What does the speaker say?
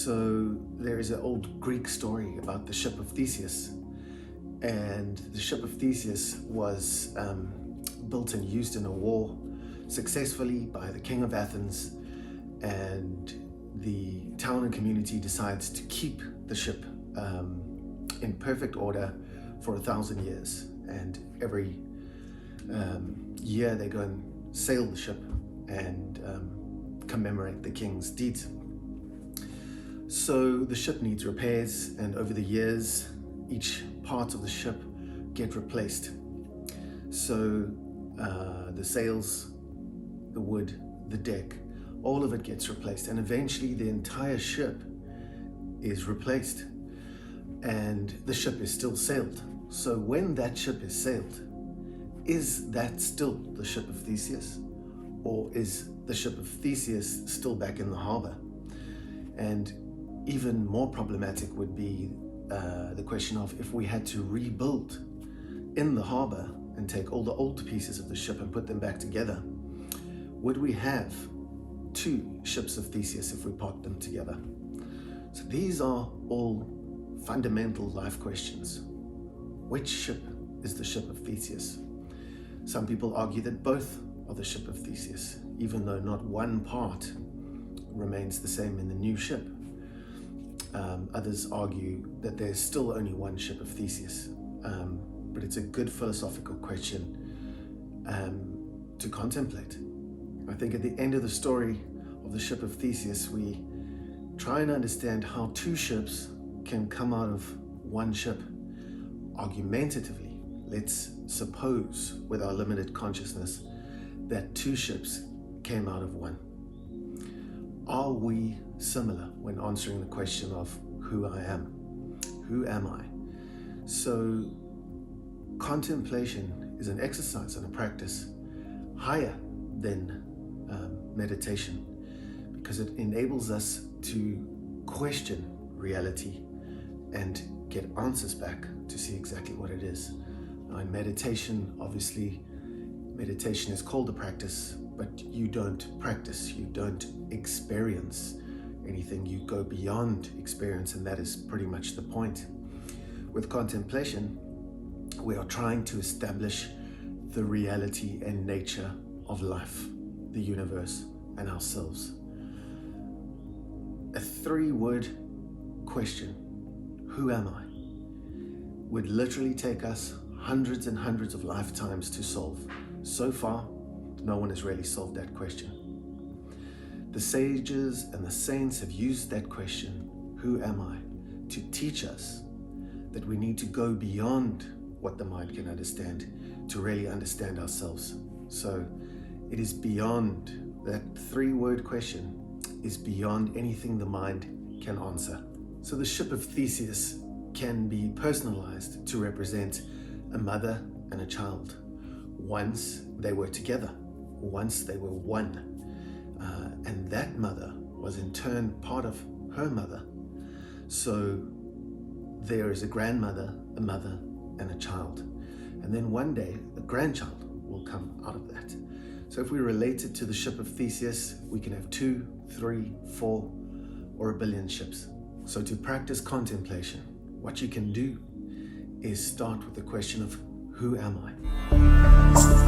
So there is an old Greek story about the ship of Theseus, and the ship of Theseus was built and used in a war successfully by the king of Athens, and the town and community decides to keep the ship in perfect order for 1,000 years, and every year they go and sail the ship and commemorate the king's deeds. So the ship needs repairs, and over the years each part of the ship get replaced. So the sails, the wood, the deck, all of it gets replaced, and eventually the entire ship is replaced, and the ship is still sailed. So when that ship is sailed, is that still the ship of Theseus, or is the ship of Theseus still back in the harbor? And even more problematic would be the question of, if we had to rebuild in the harbor and take all the old pieces of the ship and put them back together, would we have two ships of Theseus if we parked them together? So these are all fundamental life questions. Which ship is the ship of Theseus? Some people argue that both are the ship of Theseus, even though not one part remains the same in the new ship. Others argue that there's still only one ship of Theseus, but it's a good philosophical question to contemplate. I think at the end of the story of the ship of Theseus, we try and understand how two ships can come out of one ship. Argumentatively, let's suppose with our limited consciousness that two ships came out of one. Are we similar when answering the question of who I am? Who am I? So contemplation is an exercise and a practice higher than meditation, because it enables us to question reality and get answers back to see exactly what it is. Now, in meditation, obviously, meditation is called a practice, but you don't practice, you don't experience anything, you go beyond experience, and that is pretty much the point. With contemplation, we are trying to establish the reality and nature of life, the universe, and ourselves. A 3-word question, who am I, would literally take us hundreds and hundreds of lifetimes to solve. So far, no one has really solved that question. The sages and the saints have used that question, who am I, to teach us that we need to go beyond what the mind can understand to really understand ourselves. So it is beyond, that 3-word question is beyond anything the mind can answer. So the ship of Theseus can be personalized to represent a mother and a child. Once they were together, once they were one, and that mother was in turn part of her mother. So there is a grandmother, a mother, and a child, and then one day a grandchild will come out of that. So if we relate it to the ship of Theseus, we can have 2, 3, 4, or a billion ships. So to practice contemplation, what you can do is start with the question of who am I?